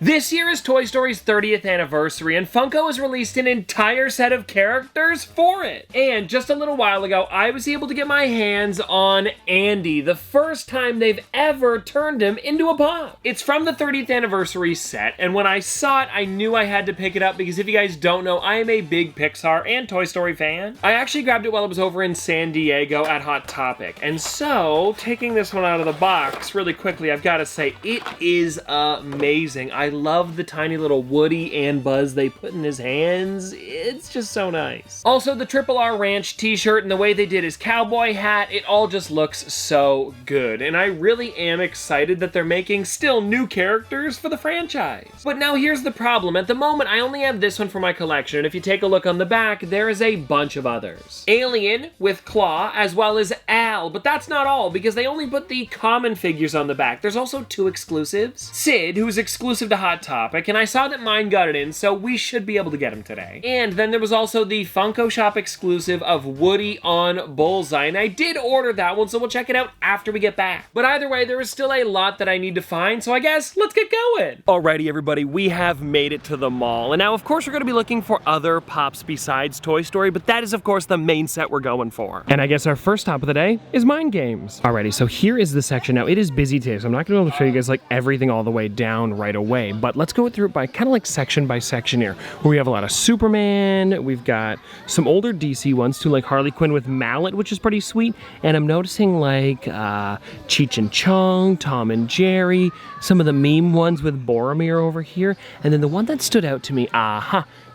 This year is Toy Story's 30th anniversary, and Funko has released an entire set of characters for it. And just a little while ago, I was able to get my hands on Andy, the first time they've ever turned him into a pop. It's from the 30th anniversary set, and when I saw it, I knew I had to pick it up because if you guys don't know, I am a big Pixar and Toy Story fan. I actually grabbed it while I was over in San Diego at Hot Topic. And so, taking this one out of the box really quickly, I've got to say, it is amazing. I love the tiny little Woody and Buzz they put in his hands. It's just so nice. Also, the Triple R Ranch t-shirt and the way they did his cowboy hat, it all just looks so good. And I really am excited that they're making still new characters for the franchise. But now here's the problem. At the moment, I only have this one for my collection. And if you take a look on the back, there is a bunch of others. Alien with Claw, as well as Al. But that's not all, because they only put the common figures on the back. There's also 2 exclusives. Sid, who's exclusive to Hot Topic, and I saw that mine got it in, so we should be able to get him today. And then there was also the Funko Shop exclusive of Woody on Bullseye, and I did order that one, so we'll check it out after we get back. But either way, there is still a lot that I need to find, so I guess let's get going. Alrighty, everybody, we have made it to the mall, and now, of course, we're going to be looking for other pops besides Toy Story, but that is, of course, the main set we're going for. And I guess our first stop of the day is Mind Games. Alrighty, so here is the section. Now, it is busy today, so I'm not going to be able to show you guys, like, everything all the way down right away, but let's go through it by kind of like section by section here, where we have a lot of Superman, we've got some older DC ones too, like Harley Quinn with Mallet, which is pretty sweet, and I'm noticing like Cheech and Chong, Tom and Jerry, some of the meme ones with Boromir over here, and then the one that stood out to me,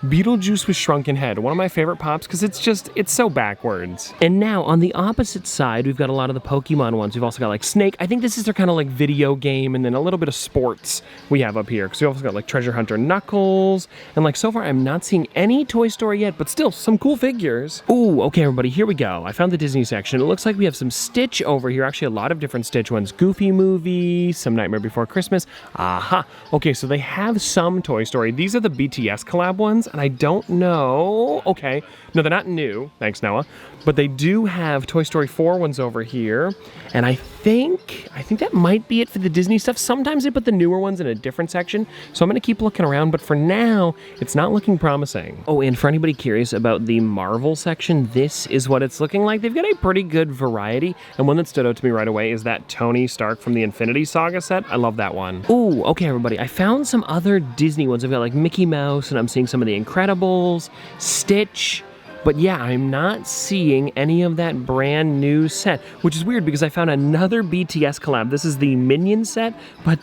Beetlejuice with shrunken head, one of my favorite pops because it's so backwards. And now on the opposite side, we've got a lot of the Pokemon ones. We've also got like Snake. I think this is their kind of like video game, and then a little bit of sports we have up here because we also got like Treasure Hunter Knuckles, and like so far I'm not seeing any Toy Story yet, but still some cool figures. Ooh, okay everybody, here we go. I found the Disney section. It looks like we have some Stitch over here, actually a lot of different Stitch ones. Goofy Movie, some Nightmare Before Christmas. Okay, so they have some Toy Story. These are the BTS collab ones, and I don't know. Okay, no, they're not new. Thanks, Noah. But they do have Toy Story 4 ones over here, and I think that might be it for the Disney stuff. Sometimes they put the newer ones in a different section, so I'm going to keep looking around, but for now, it's not looking promising. Oh, and for anybody curious about the Marvel section, this is what it's looking like. They've got a pretty good variety, and one that stood out to me right away is that Tony Stark from the Infinity Saga set. I love that one. Ooh, okay, everybody, I found some other Disney ones. I've got like Mickey Mouse, and I'm seeing some of the Incredibles, Stitch. But yeah, I'm not seeing any of that brand new set, which is weird because I found another BTS collab. This is the Minion set, but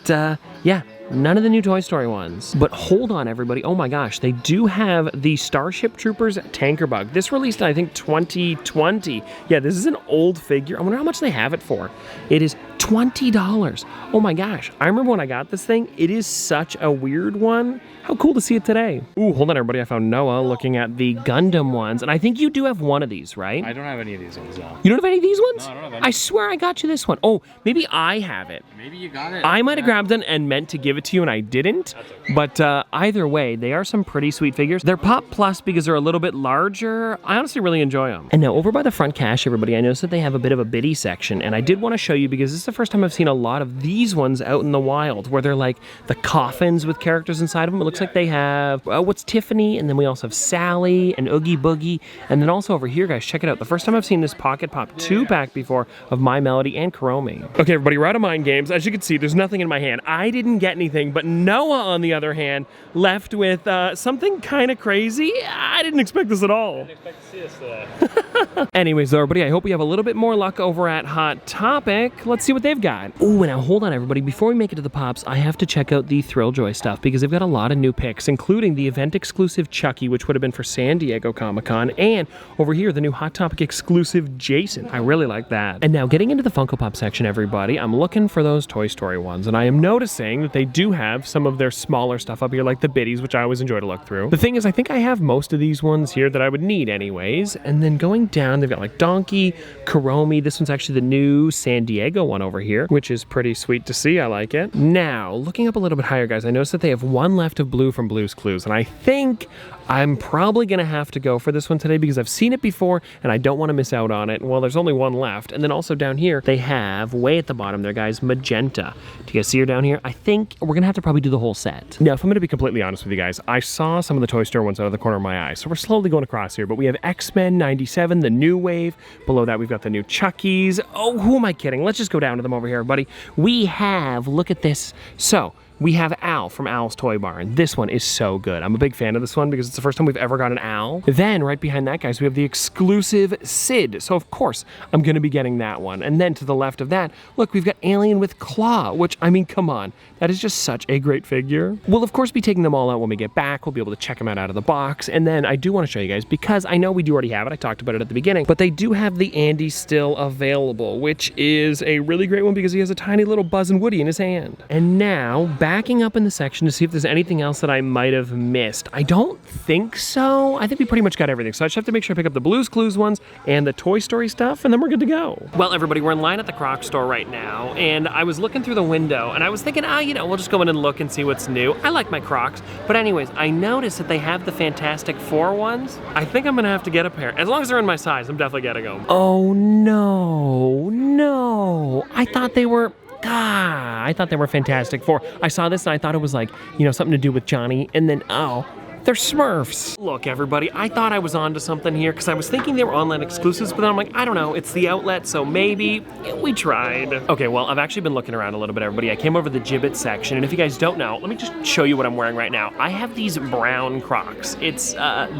yeah, none of the new Toy Story ones. But hold on, everybody. Oh my gosh, they do have the Starship Troopers Tanker Bug. This released in, I think, 2020. Yeah, this is an old figure. I wonder how much they have it for. It is $20. Oh my gosh. I remember when I got this thing. It is such a weird one. How cool to see it today. Ooh, hold on, everybody. I found Noah looking at the Gundam ones, and I think you do have one of these, right? I don't have any of these ones, though. You don't have any of these ones? No, I don't have any. I swear I got you this one. Oh, maybe I have it. Maybe you got it. I might have grabbed it and meant to give it to you, and I didn't. That's okay. But either way, they are some pretty sweet figures. They're Pop Plus because they're a little bit larger. I honestly really enjoy them. And now over by the front cache, everybody, I noticed that they have a bit of a biddy section, and I did want to show you because this is the first time I've seen a lot of these ones out in the wild, where they're like the coffins with characters inside of them. It looks like they have, what's Tiffany, and then we also have Sally and Oogie Boogie, and then also over here, guys, check it out. The first time I've seen this Pocket Pop 2-pack before of My Melody and Kuromi. Okay, everybody, we're out of Mind Games. As you can see, there's nothing in my hand. I didn't get anything, but Noah, on the other hand, left with something kind of crazy. I didn't expect this at all. I didn't expect to see this today. Anyways, though, everybody, I hope we have a little bit more luck over at Hot Topic. Let's see what they've got. Ooh, and now hold on, everybody. Before we make it to the Pops, I have to check out the Thrilljoy stuff because they've got a lot of new picks, including the event-exclusive Chucky, which would have been for San Diego Comic-Con, and over here, the new Hot Topic exclusive Jason. I really like that. And now, getting into the Funko Pop section, everybody, I'm looking for those Toy Story ones, and I am noticing that they do have some of their smaller stuff up here, like the biddies, which I always enjoy to look through. The thing is, I think I have most of these ones here that I would need anyways, and then going down, they've got like Donkey, Kuromi. This one's actually the new San Diego one one over here, which is pretty sweet to see. I like it. Now, looking up a little bit higher, guys, I noticed that they have one left of blue from Blue's Clues, and I think I'm probably gonna have to go for this one today because I've seen it before and I don't want to miss out on it. Well, there's only one left. And then also down here, they have, way at the bottom there, guys, magenta. Do you guys see her down here? I think we're gonna have to probably do the whole set. Now, if I'm gonna be completely honest with you guys, I saw some of the Toy Store ones out of the corner of my eye. So we're slowly going across here, but we have X-Men 97, the new wave. Below that, we've got the new Chuckies. Oh, who am I kidding? Let's just go down to them over here, everybody. We have, look at this. So, we have Al from Al's Toy Barn. This one is so good. I'm a big fan of this one because it's the first time we've ever got an Al. Then, right behind that, guys, we have the exclusive Sid. So, of course, I'm gonna be getting that one. And then to the left of that, look, we've got Alien with Claw, which, I mean, come on. That is just such a great figure. We'll, of course, be taking them all out when we get back. We'll be able to check them out of the box. And then I do want to show you guys, because I know we do already have it. I talked about it at the beginning. But they do have the Andy still available, which is a really great one because he has a tiny little Buzz and Woody in his hand. And now, backing up in the section to see if there's anything else that I might have missed. I don't think so. I think we pretty much got everything. So I just have to make sure I pick up the Blue's Clues ones and the Toy Story stuff, and then we're good to go. Well, everybody, we're in line at the Crocs store right now, and I was looking through the window, and I was thinking, you know, we'll just go in and look and see what's new. I like my Crocs, but anyways, I noticed that they have the Fantastic Four ones. I think I'm gonna have to get a pair. As long as they're in my size, I'm definitely getting them. Oh no. I thought they were Fantastic Four. I saw this and I thought it was like, you know, something to do with Johnny, and then, oh, they're Smurfs. Look, everybody, I thought I was onto something here because I was thinking they were online exclusives, but then I'm like, I don't know, it's the outlet, so maybe we tried. Okay, well, I've actually been looking around a little bit, everybody. I came over to the Jibbitz section, and if you guys don't know, let me just show you what I'm wearing right now. I have these brown Crocs. It's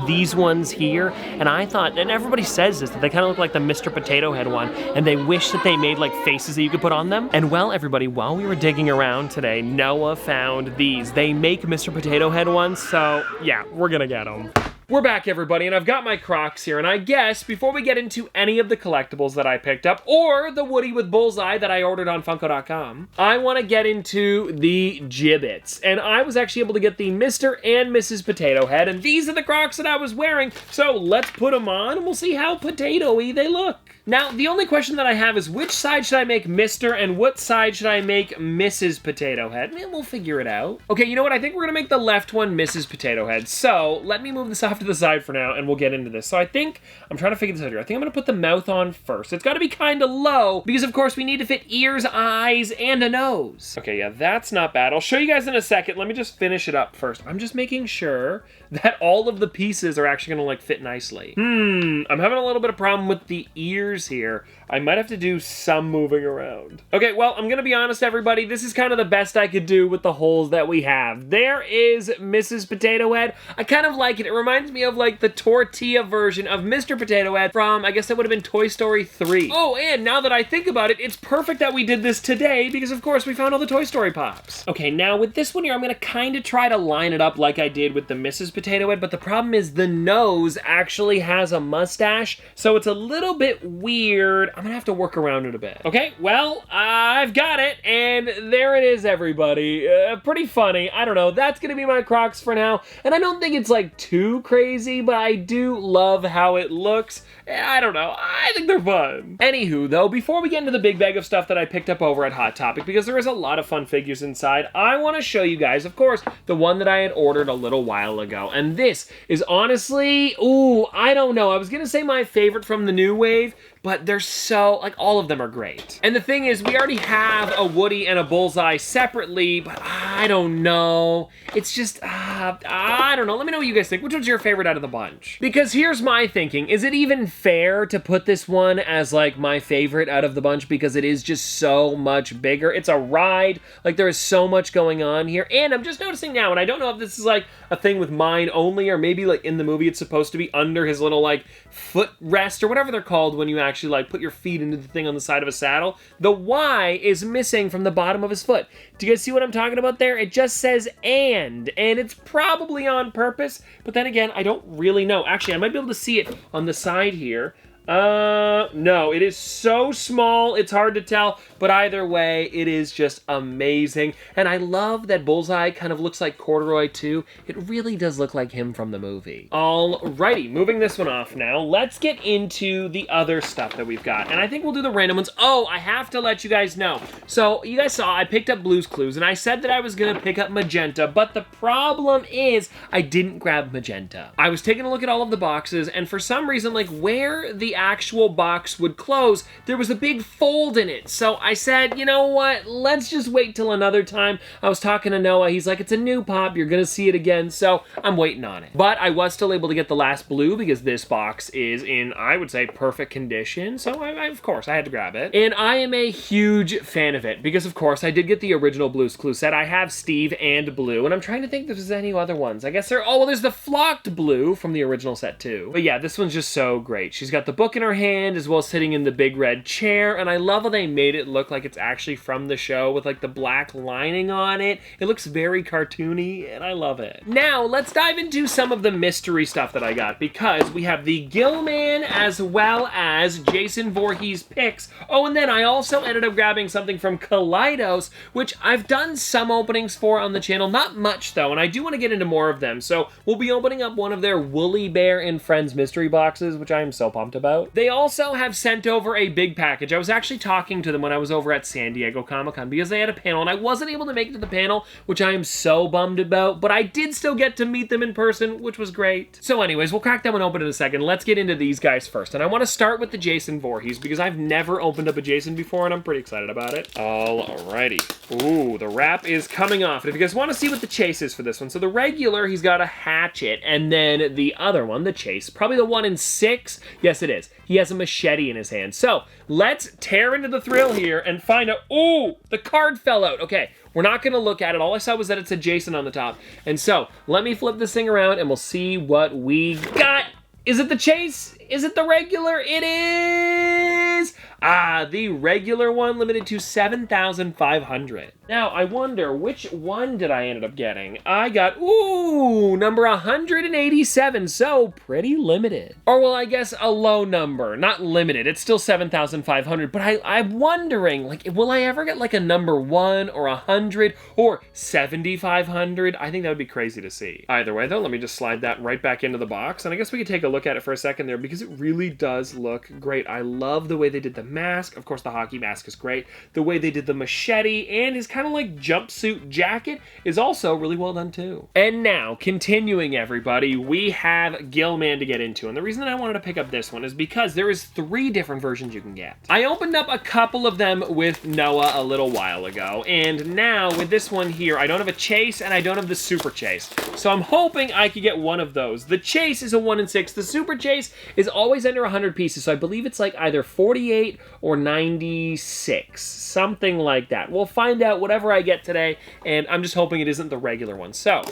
these ones here, and I thought, and everybody says this, that they kind of look like the Mr. Potato Head one, and they wish that they made like faces that you could put on them. And well, everybody, while we were digging around today, Noah found these. They make Mr. Potato Head ones, so yeah, we're gonna get them. We're back, everybody, and I've got my Crocs here, and I guess before we get into any of the collectibles that I picked up, or the Woody with Bullseye that I ordered on Funko.com, I want to get into the Jibbitz. And I was actually able to get the Mr. and Mrs. Potato Head, and these are the Crocs that I was wearing, so let's put them on, and we'll see how potato-y they look. Now, the only question that I have is which side should I make Mr. and what side should I make Mrs. Potato Head? We'll figure it out. Okay, you know what? I think we're gonna make the left one Mrs. Potato Head. So, let me move this off to the side for now and we'll get into this. So I think, I'm trying to figure this out here. I think I'm gonna put the mouth on first. It's gotta be kinda low because of course we need to fit ears, eyes, and a nose. Okay, yeah, that's not bad. I'll show you guys in a second. Let me just finish it up first. I'm just making sure that all of the pieces are actually gonna like fit nicely. I'm having a little bit of problem with the ears here. I might have to do some moving around. Okay, well, I'm gonna be honest, everybody. This is kind of the best I could do with the holes that we have. There is Mrs. Potato Head. I kind of like it. It reminds me of like the tortilla version of Mr. Potato Head from, I guess that would have been Toy Story 3. Oh, and now that I think about it, it's perfect that we did this today because of course we found all the Toy Story Pops. Okay, now with this one here, I'm gonna kind of try to line it up like I did with the Mrs. Potato Head, but the problem is the nose actually has a mustache, so it's a little bit weird. I'm gonna have to work around it a bit. Okay, well, I've got it, and there it is, everybody. Pretty funny. I don't know. That's gonna be my Crocs for now, and I don't think it's like too crazy, but I do love how it looks. I don't know. I think they're fun. Anywho, though, before we get into the big bag of stuff that I picked up over at Hot Topic, because there is a lot of fun figures inside, I want to show you guys, of course, the one that I had ordered a little while ago, and this is honestly, ooh, I don't know. I was gonna say my favorite from the new wave, but they're so, like, all of them are great. And the thing is, we already have a Woody and a Bullseye separately, but I don't know. It's just, I don't know. Let me know what you guys think. Which one's your favorite out of the bunch? Because here's my thinking. Is it even fair to put this one as, like, my favorite out of the bunch because it is just so much bigger? It's a ride. Like, there is so much going on here. And I'm just noticing now, and I don't know if this is, like, a thing with mine only, or maybe, like, in the movie it's supposed to be under his little, like, footrest, or whatever they're called when you actually like put your feet into the thing on the side of a saddle. The Y is missing from the bottom of his foot. Do you guys see what I'm talking about there? It just says and it's probably on purpose, but then again, I don't really know. Actually, I might be able to see it on the side here. No, it is so small, it's hard to tell, but either way, it is just amazing. And I love that Bullseye kind of looks like Corduroy too. It really does look like him from the movie. Alrighty, moving this one off now, let's get into the other stuff that we've got. And I think we'll do the random ones. Oh, I have to let you guys know. So, you guys saw I picked up Blue's Clues, and I said that I was gonna pick up Magenta, but the problem is I didn't grab Magenta. I was taking a look at all of the boxes, and for some reason, like where the actual box would close, there was a big fold in it. So I said, you know what, let's just wait till another time. I was talking to Noah, he's like, it's a new pop, you're gonna see it again, so I'm waiting on it. But I was still able to get the last blue because this box is in, I would say, perfect condition, so of course, I had to grab it. And I am a huge fan of it because, of course, I did get the original Blue's Clues set. I have Steve and Blue, and I'm trying to think if there's any other ones. I guess oh, well, there's the flocked Blue from the original set too. But yeah, this one's just so great. She's got the book in her hand as well as sitting in the big red chair, and I love how they made it look like it's actually from the show with like the black lining on it. It looks very cartoony, and I love it. Now, let's dive into some of the mystery stuff that I got, because we have the Gilman as well as Jason Voorhees picks. Oh, and then I also ended up grabbing something from Kaleidos, which I've done some openings for on the channel. Not much, though, and I do want to get into more of them, so we'll be opening up one of their Woolly Bear and Friends mystery boxes, which I am so pumped about. They also have sent over a big package. I was actually talking to them when I was over at San Diego Comic-Con because they had a panel, and I wasn't able to make it to the panel, which I am so bummed about, but I did still get to meet them in person, which was great. So anyways, we'll crack that one open in a second. Let's get into these guys first, and I want to start with the Jason Voorhees because I've never opened up a Jason before, and I'm pretty excited about it. Alrighty. Ooh, the wrap is coming off. And if you guys want to see what the chase is for this one, so the regular, he's got a hatchet, and then the other one, the chase, probably the one in 6. Yes, it is. He has a machete in his hand. So let's tear into the thrill here and find out. Ooh, the card fell out. Okay, we're not going to look at it. All I saw was that it said Jason on the top. And so let me flip this thing around and we'll see what we got. Is it the chase? Is it the regular? It is! Ah, the regular one limited to 7,500. Now, I wonder, which one did I end up getting? I got, ooh, number 187, so pretty limited. Or, well, I guess a low number, not limited. It's still 7,500, but I'm wondering, like, will I ever get, like, a number 1 or 100 or 7,500? I think that would be crazy to see. Either way, though, let me just slide that right back into the box, and I guess we could take a look at it for a second there because it really does look great. I love the way they did the mask. Of course, the hockey mask is great. The way they did the machete and his kind of like jumpsuit jacket is also really well done too. And now, continuing everybody, we have Gilman to get into. And the reason that I wanted to pick up this one is because there is 3 different versions you can get. I opened up a couple of them with Noah a little while ago. And now with this one here, I don't have a chase and I don't have the super chase. So I'm hoping I could get one of those. The chase is a 1 in 6. The super chase is always under 100 pieces. So I believe it's like either 48 or 96, something like that. We'll find out whatever I get today, and I'm just hoping it isn't the regular one. So,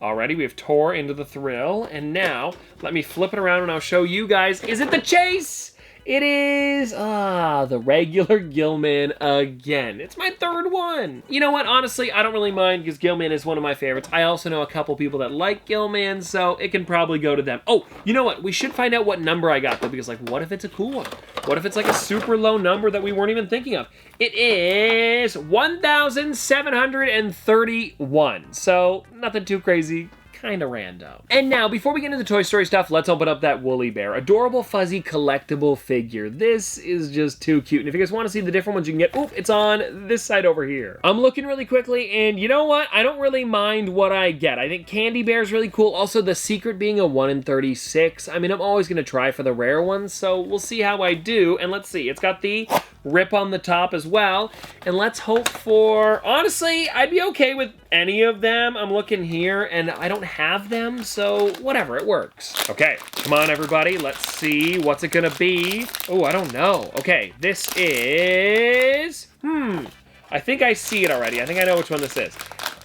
already we have tore into the thrill, and now let me flip it around and I'll show you guys. Is it the chase? It is, the regular Gilman again. It's my 3rd one. You know what, honestly, I don't really mind because Gilman is one of my favorites. I also know a couple people that like Gilman, so it can probably go to them. Oh, you know what, we should find out what number I got though, because like, what if it's a cool one? What if it's like a super low number that we weren't even thinking of? It is 1,731, so nothing too crazy. Kind of random. And now, before we get into the Toy Story stuff, let's open up that Woolly Bear. Adorable, fuzzy, collectible figure. This is just too cute. And if you guys want to see the different ones you can get, oop, it's on this side over here. I'm looking really quickly, and you know what? I don't really mind what I get. I think Candy Bear is really cool. Also, the secret being a 1 in 36. I mean, I'm always going to try for the rare ones, so we'll see how I do. And let's see. It's got the rip on the top as well. And let's hope for... Honestly, I'd be okay with any of them. I'm looking here, and I don't have them, so whatever, it works. Okay, come on, everybody. Let's see. What's it gonna be? Oh, I don't know. Okay, this is... I think I see it already. I think I know which one this is.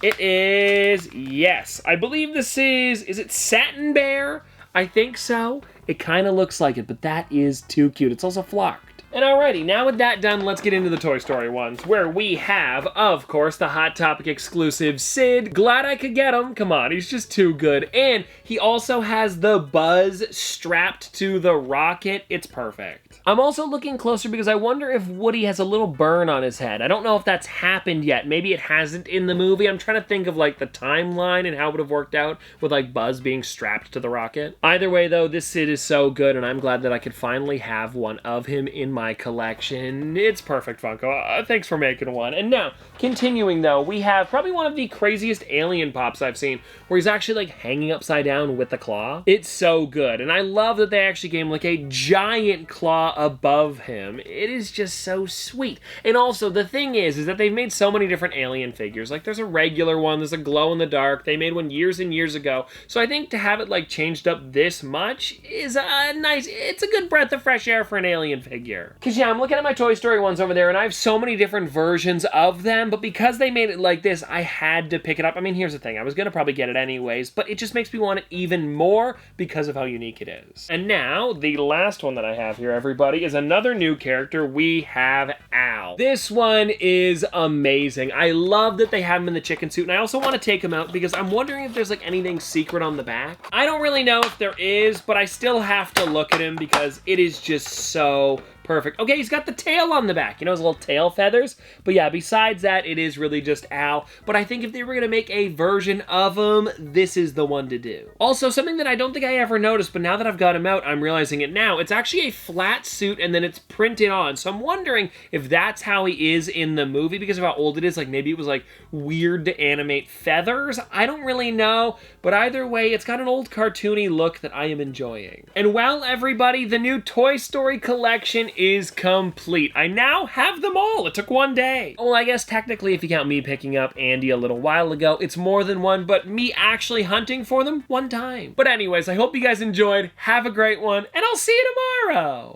It is... Yes. I believe this is... Is it Satin Bear? I think so. It kind of looks like it, but that is too cute. It's also flocked. And alrighty, now with that done, let's get into the Toy Story ones, where we have, of course, the Hot Topic exclusive Sid. Glad I could get him. Come on, he's just too good. And he also has the Buzz strapped to the rocket. It's perfect. I'm also looking closer because I wonder if Woody has a little burn on his head. I don't know if that's happened yet. Maybe it hasn't in the movie. I'm trying to think of like the timeline and how it would have worked out with like Buzz being strapped to the rocket. Either way though, this Sid is so good and I'm glad that I could finally have one of him in my collection. It's perfect, Funko. Thanks for making one. And now, continuing though, we have probably one of the craziest alien pops I've seen where he's actually like hanging upside down with the claw. It's so good. And I love that they actually gave him like a giant claw above him. It is just so sweet. And also, the thing is that they've made so many different alien figures. Like, there's a regular one, there's a glow-in-the-dark. They made one years and years ago. So I think to have it, like, changed up this much is a nice... It's a good breath of fresh air for an alien figure. Because, yeah, I'm looking at my Toy Story ones over there, and I have so many different versions of them, but because they made it like this, I had to pick it up. I mean, here's the thing. I was going to probably get it anyways, but it just makes me want it even more because of how unique it is. And now, the last one that I have here, everybody, is another new character. We have Al. This one is amazing. I love that they have him in the chicken suit, and I also want to take him out because I'm wondering if there's like anything secret on the back. I don't really know if there is, but I still have to look at him because it is just so perfect. Okay, he's got the tail on the back, you know, his little tail feathers. But yeah, besides that, it is really just Al. But I think if they were going to make a version of him, this is the one to do. Also, something that I don't think I ever noticed, but now that I've got him out, I'm realizing it now. It's actually a flat suit and then it's printed on. So I'm wondering if that's how he is in the movie because of how old it is. Like maybe it was like weird to animate feathers. I don't really know. But either way, it's got an old cartoony look that I am enjoying. And well, everybody, the new Toy Story collection is complete. I now have them all. It took one day. Well, I guess technically if you count me picking up Andy a little while ago, it's more than one, but me actually hunting for them one time. But anyways, I hope you guys enjoyed. Have a great one, and I'll see you tomorrow.